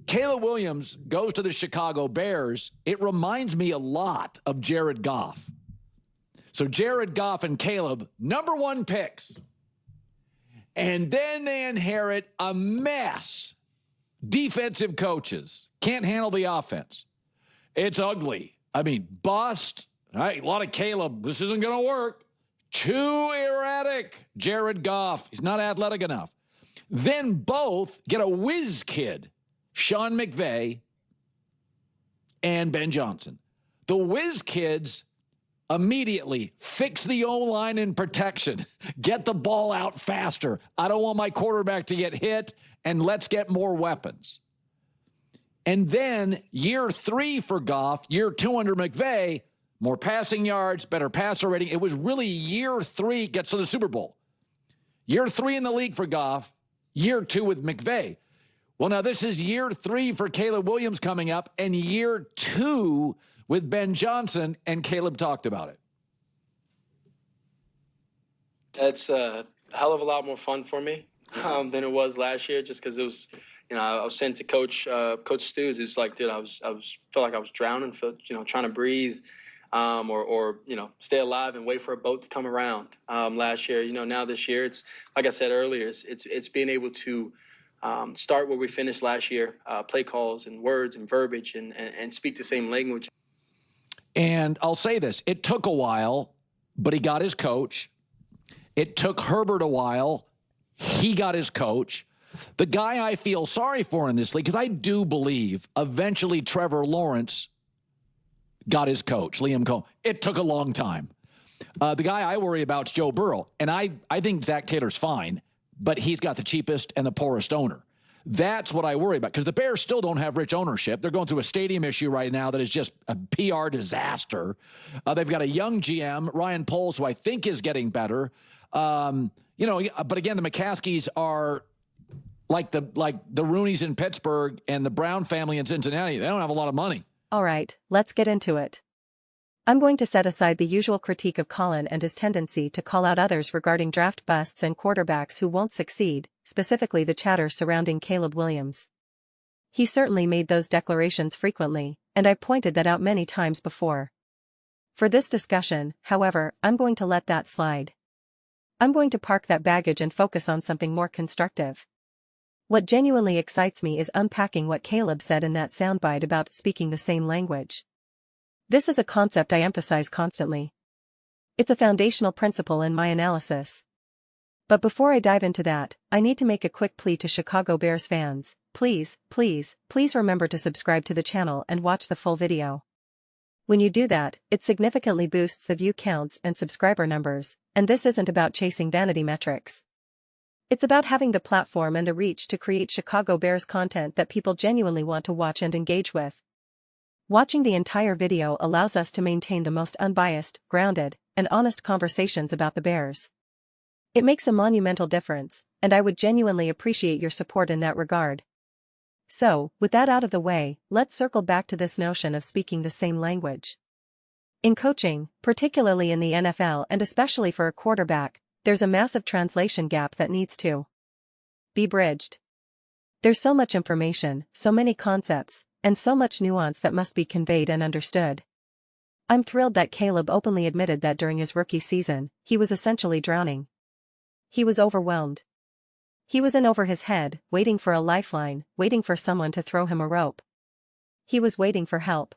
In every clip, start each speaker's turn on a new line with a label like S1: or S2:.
S1: Caleb Williams goes to the Chicago Bears, it reminds me a lot of Jared Goff. So Jared Goff and Caleb, #1 picks. And then they inherit a mess. Defensive coaches can't handle the offense. It's ugly. I mean, bust. All right, a lot of Caleb. This isn't going to work. Too erratic. Jared Goff. He's not athletic enough. Then both get a whiz kid, Sean McVay and Ben Johnson. The whiz kids immediately fix the O-line in protection. Get the ball out faster. I don't want my quarterback to get hit, and let's get more weapons. And then year 3 for Goff, year 2 under McVay, more passing yards, better passer rating. It was really year 3 gets to the Super Bowl. Year 3 in the league for Goff, year 2 with McVay. Well, now this is year 3 for Caleb Williams coming up, and year 2 with Ben Johnson, and Caleb talked about it.
S2: That's a hell of a lot more fun for me than it was last year, just because it was, I was sent to Coach Stews. It's like, dude, I felt like I was drowning, trying to breathe, or stay alive and wait for a boat to come around. Last year, now this year, it's like I said earlier, it's being able to start where we finished last year, play calls and words and verbiage and speak the same language.
S1: And I'll say this, it took a while, but he got his coach. It took Herbert a while. He got his coach. The guy I feel sorry for in this league, because I do believe eventually Trevor Lawrence got his coach, Liam Cohen. It took a long time. The guy I worry about is Joe Burrow. And I think Zach Taylor's fine, but he's got the cheapest and the poorest owner. That's what I worry about, because the Bears still don't have rich ownership. They're going through a stadium issue right now that is just a PR disaster. They've got a young GM, Ryan Poles, who I think is getting better. But again, the McCaskies are like the Rooneys in Pittsburgh and the Brown family in Cincinnati. They don't have a lot of money.
S3: All right, let's get into it. I'm going to set aside the usual critique of Colin and his tendency to call out others regarding draft busts and quarterbacks who won't succeed, specifically the chatter surrounding Caleb Williams. He certainly made those declarations frequently, and I've pointed that out many times before. For this discussion, however, I'm going to let that slide. I'm going to park that baggage and focus on something more constructive. What genuinely excites me is unpacking what Caleb said in that soundbite about speaking the same language. This is a concept I emphasize constantly. It's a foundational principle in my analysis. But before I dive into that, I need to make a quick plea to Chicago Bears fans. Please, please, please remember to subscribe to the channel and watch the full video. When you do that, it significantly boosts the view counts and subscriber numbers, and this isn't about chasing vanity metrics. It's about having the platform and the reach to create Chicago Bears content that people genuinely want to watch and engage with. Watching the entire video allows us to maintain the most unbiased, grounded, and honest conversations about the Bears. It makes a monumental difference, and I would genuinely appreciate your support in that regard. So, with that out of the way, let's circle back to this notion of speaking the same language. In coaching, particularly in the NFL and especially for a quarterback, there's a massive translation gap that needs to be bridged. There's so much information, so many concepts, and so much nuance that must be conveyed and understood. I'm thrilled that Caleb openly admitted that during his rookie season, he was essentially drowning. He was overwhelmed. He was in over his head, waiting for a lifeline, waiting for someone to throw him a rope. He was waiting for help.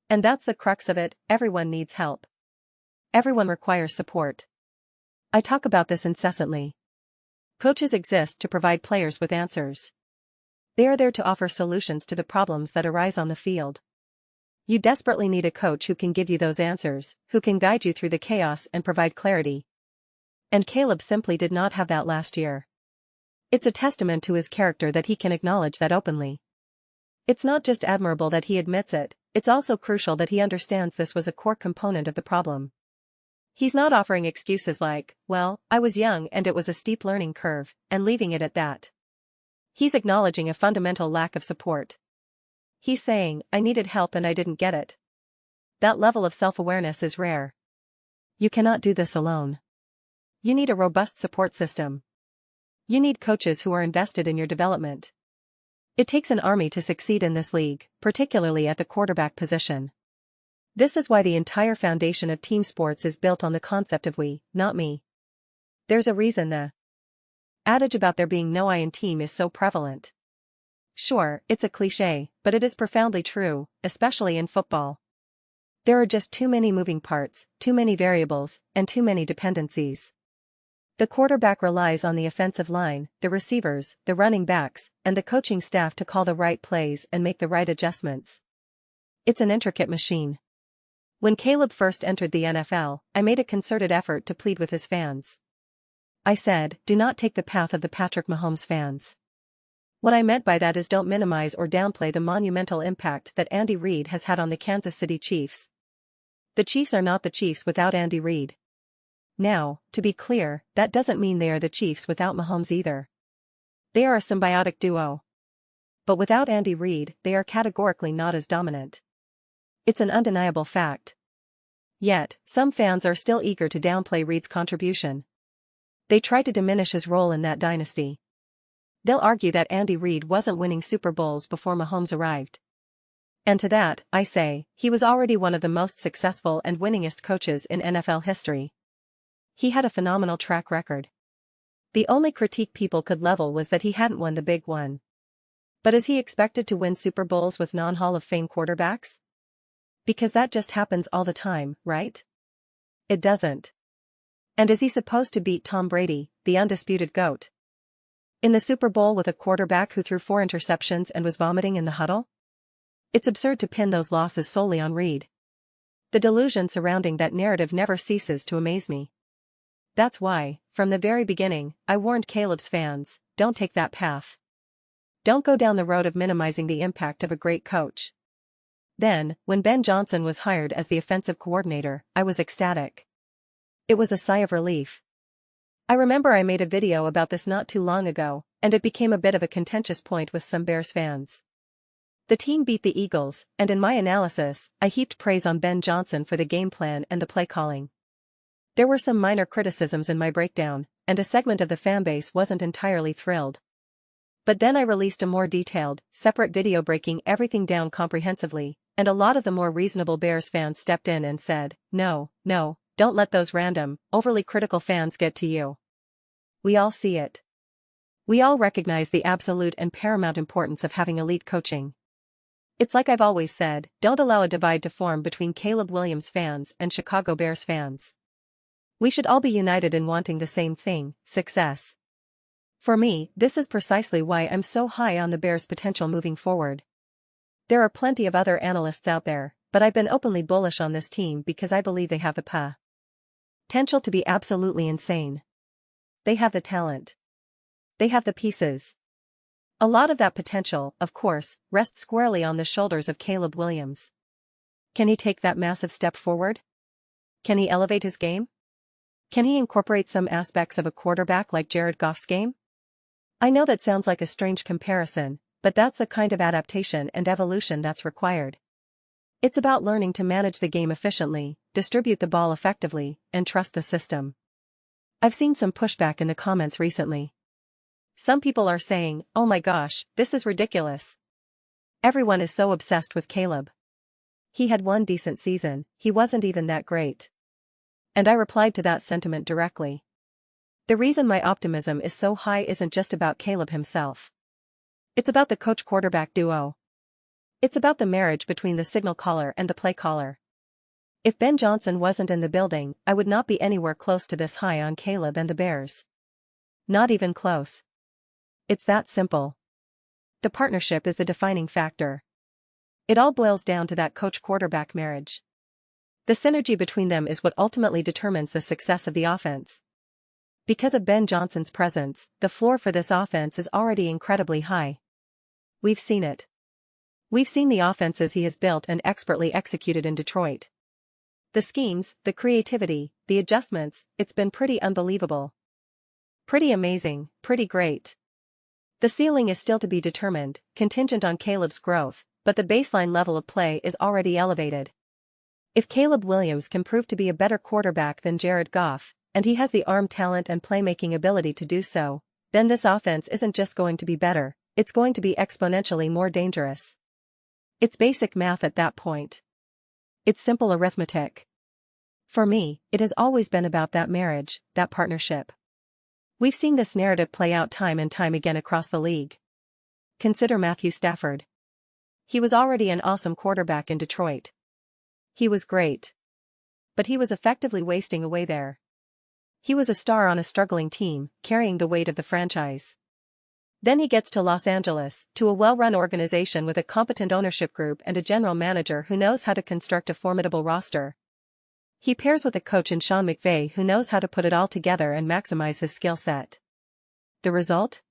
S3: And that's the crux of it, everyone needs help. Everyone requires support. I talk about this incessantly. Coaches exist to provide players with answers. They are there to offer solutions to the problems that arise on the field. You desperately need a coach who can give you those answers, who can guide you through the chaos and provide clarity. And Caleb simply did not have that last year. It's a testament to his character that he can acknowledge that openly. It's not just admirable that he admits it, it's also crucial that he understands this was a core component of the problem. He's not offering excuses like, well, I was young and it was a steep learning curve, and leaving it at that. He's acknowledging a fundamental lack of support. He's saying, I needed help and I didn't get it. That level of self-awareness is rare. You cannot do this alone. You need a robust support system. You need coaches who are invested in your development. It takes an army to succeed in this league, particularly at the quarterback position. This is why the entire foundation of team sports is built on the concept of we, not me. There's a reason the adage about there being no I in team is so prevalent. Sure, it's a cliché, but it is profoundly true, especially in football. There are just too many moving parts, too many variables, and too many dependencies. The quarterback relies on the offensive line, the receivers, the running backs, and the coaching staff to call the right plays and make the right adjustments. It's an intricate machine. When Caleb first entered the NFL, I made a concerted effort to plead with his fans. I said, do not take the path of the Patrick Mahomes fans. What I meant by that is don't minimize or downplay the monumental impact that Andy Reid has had on the Kansas City Chiefs. The Chiefs are not the Chiefs without Andy Reid. Now, to be clear, that doesn't mean they are the Chiefs without Mahomes either. They are a symbiotic duo. But without Andy Reid, they are categorically not as dominant. It's an undeniable fact. Yet, some fans are still eager to downplay Reid's contribution. They try to diminish his role in that dynasty. They'll argue that Andy Reid wasn't winning Super Bowls before Mahomes arrived. And to that, I say, he was already one of the most successful and winningest coaches in NFL history. He had a phenomenal track record. The only critique people could level was that he hadn't won the big one. But is he expected to win Super Bowls with non-Hall of Fame quarterbacks? Because that just happens all the time, right? It doesn't. And is he supposed to beat Tom Brady, the undisputed GOAT, in the Super Bowl with a quarterback who threw 4 interceptions and was vomiting in the huddle? It's absurd to pin those losses solely on Reid. The delusion surrounding that narrative never ceases to amaze me. That's why, from the very beginning, I warned Caleb's fans, don't take that path. Don't go down the road of minimizing the impact of a great coach. Then, when Ben Johnson was hired as the offensive coordinator, I was ecstatic. It was a sigh of relief. I remember I made a video about this not too long ago, and it became a bit of a contentious point with some Bears fans. The team beat the Eagles, and in my analysis, I heaped praise on Ben Johnson for the game plan and the play calling. There were some minor criticisms in my breakdown, and a segment of the fanbase wasn't entirely thrilled. But then I released a more detailed, separate video breaking everything down comprehensively, and a lot of the more reasonable Bears fans stepped in and said, no, don't let those random, overly critical fans get to you. We all see it. We all recognize the absolute and paramount importance of having elite coaching. It's like I've always said, don't allow a divide to form between Caleb Williams fans and Chicago Bears fans. We should all be united in wanting the same thing, success. For me, this is precisely why I'm so high on the Bears' potential moving forward. There are plenty of other analysts out there, but I've been openly bullish on this team because I believe they have the potential to be absolutely insane. They have the talent. They have the pieces. A lot of that potential, of course, rests squarely on the shoulders of Caleb Williams. Can he take that massive step forward? Can he elevate his game? Can he incorporate some aspects of a quarterback like Jared Goff's game? I know that sounds like a strange comparison, but that's the kind of adaptation and evolution that's required. It's about learning to manage the game efficiently, distribute the ball effectively, and trust the system. I've seen some pushback in the comments recently. Some people are saying, oh my gosh, this is ridiculous. Everyone is so obsessed with Caleb. He had one decent season, he wasn't even that great. And I replied to that sentiment directly. The reason my optimism is so high isn't just about Caleb himself. It's about the coach-quarterback duo. It's about the marriage between the signal caller and the play caller. If Ben Johnson wasn't in the building, I would not be anywhere close to this high on Caleb and the Bears. Not even close. It's that simple. The partnership is the defining factor. It all boils down to that coach-quarterback marriage. The synergy between them is what ultimately determines the success of the offense. Because of Ben Johnson's presence, the floor for this offense is already incredibly high. We've seen it. We've seen the offenses he has built and expertly executed in Detroit. The schemes, the creativity, the adjustments, it's been pretty unbelievable. Pretty amazing, pretty great. The ceiling is still to be determined, contingent on Caleb's growth, but the baseline level of play is already elevated. If Caleb Williams can prove to be a better quarterback than Jared Goff, and he has the arm talent and playmaking ability to do so, then this offense isn't just going to be better, it's going to be exponentially more dangerous. It's basic math at that point. It's simple arithmetic. For me, it has always been about that marriage, that partnership. We've seen this narrative play out time and time again across the league. Consider Matthew Stafford. He was already an awesome quarterback in Detroit. He was great. But he was effectively wasting away there. He was a star on a struggling team, carrying the weight of the franchise. Then he gets to Los Angeles, to a well-run organization with a competent ownership group and a general manager who knows how to construct a formidable roster. He pairs with a coach in Sean McVay who knows how to put it all together and maximize his skill set. The result?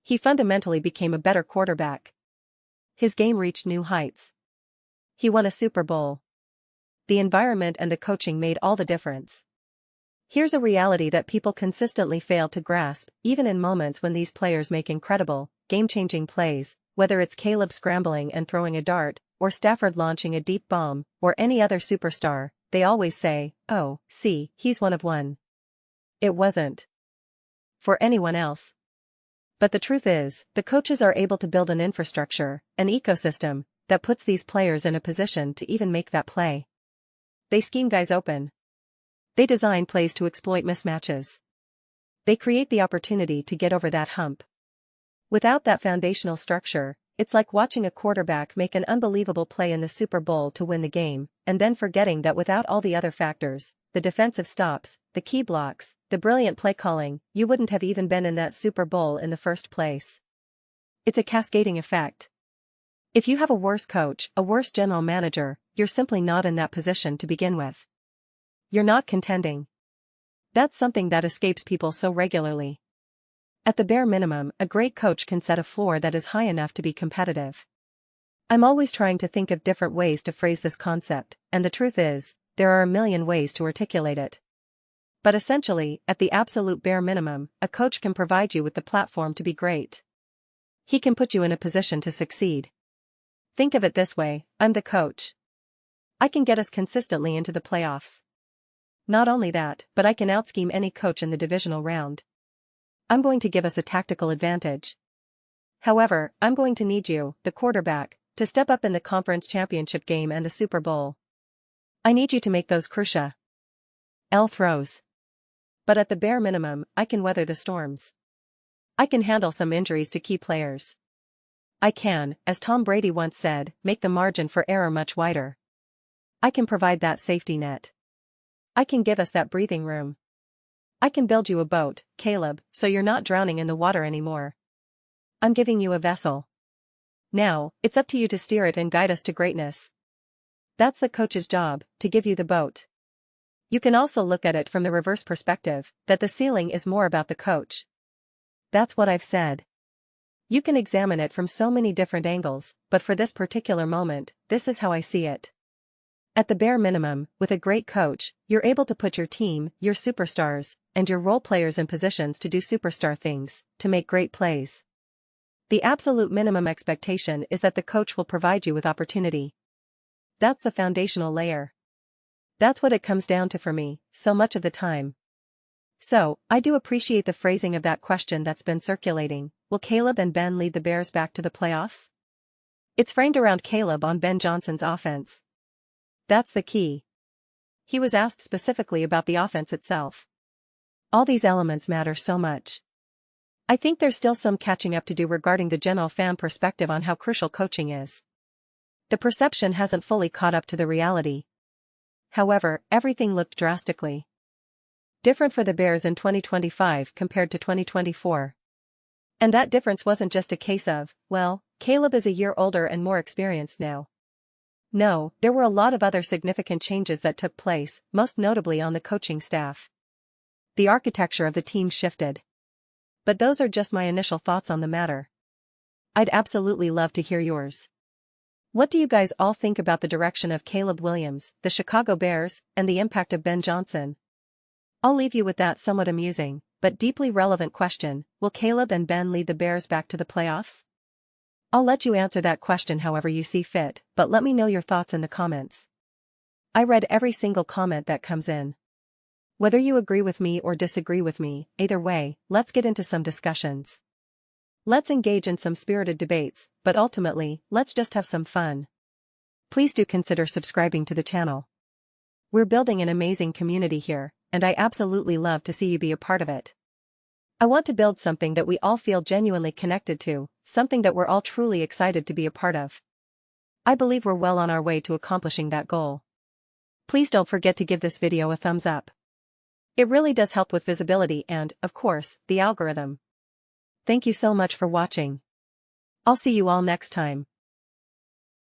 S3: He fundamentally became a better quarterback. His game reached new heights. He won a Super Bowl. The environment and the coaching made all the difference. Here's a reality that people consistently fail to grasp, even in moments when these players make incredible, game-changing plays, whether it's Caleb scrambling and throwing a dart, or Stafford launching a deep bomb, or any other superstar, they always say, "Oh, see, he's one of one." It wasn't for anyone else. But the truth is, the coaches are able to build an infrastructure, an ecosystem, that puts these players in a position to even make that play. They scheme guys open. They design plays to exploit mismatches. They create the opportunity to get over that hump. Without that foundational structure, it's like watching a quarterback make an unbelievable play in the Super Bowl to win the game, and then forgetting that without all the other factors, the defensive stops, the key blocks, the brilliant play calling, you wouldn't have even been in that Super Bowl in the first place. It's a cascading effect. If you have a worse coach, a worse general manager, you're simply not in that position to begin with. You're not contending. That's something that escapes people so regularly. At the bare minimum, a great coach can set a floor that is high enough to be competitive. I'm always trying to think of different ways to phrase this concept, and the truth is, there are a million ways to articulate it. But essentially, at the absolute bare minimum, a coach can provide you with the platform to be great. He can put you in a position to succeed. Think of it this way, I'm the coach. I can get us consistently into the playoffs. Not only that, but I can outscheme any coach in the divisional round. I'm going to give us a tactical advantage. However, I'm going to need you, the quarterback, to step up in the conference championship game and the Super Bowl. I need you to make those crucial throws. But at the bare minimum, I can weather the storms. I can handle some injuries to key players. I can, as Tom Brady once said, make the margin for error much wider. I can provide that safety net. I can give us that breathing room. I can build you a boat, Caleb, so you're not drowning in the water anymore. I'm giving you a vessel. Now, it's up to you to steer it and guide us to greatness. That's the coach's job, to give you the boat. You can also look at it from the reverse perspective, that the ceiling is more about the coach. That's what I've said. You can examine it from so many different angles, but for this particular moment, this is how I see it. At the bare minimum, with a great coach, you're able to put your team, your superstars, and your role players in positions to do superstar things, to make great plays. The absolute minimum expectation is that the coach will provide you with opportunity. That's the foundational layer. That's what it comes down to for me, so much of the time. So, I do appreciate the phrasing of that question that's been circulating, will Caleb and Ben lead the Bears back to the playoffs? It's framed around Caleb on Ben Johnson's offense. That's the key. He was asked specifically about the offense itself. All these elements matter so much. I think there's still some catching up to do regarding the general fan perspective on how crucial coaching is. The perception hasn't fully caught up to the reality. However, everything looked drastically different for the Bears in 2025 compared to 2024. And that difference wasn't just a case of, well, Caleb is a year older and more experienced now. No, there were a lot of other significant changes that took place, most notably on the coaching staff. The architecture of the team shifted. But those are just my initial thoughts on the matter. I'd absolutely love to hear yours. What do you guys all think about the direction of Caleb Williams, the Chicago Bears, and the impact of Ben Johnson? I'll leave you with that somewhat amusing, but deeply relevant question, will Caleb and Ben lead the Bears back to the playoffs? I'll let you answer that question however you see fit, but let me know your thoughts in the comments. I read every single comment that comes in. Whether you agree with me or disagree with me, either way, let's get into some discussions. Let's engage in some spirited debates, but ultimately, let's just have some fun. Please do consider subscribing to the channel. We're building an amazing community here, and I absolutely love to see you be a part of it. I want to build something that we all feel genuinely connected to, something that we're all truly excited to be a part of. I believe we're well on our way to accomplishing that goal. Please don't forget to give this video a thumbs up. It really does help with visibility and, of course, the algorithm. Thank you so much for watching. I'll see you all next time.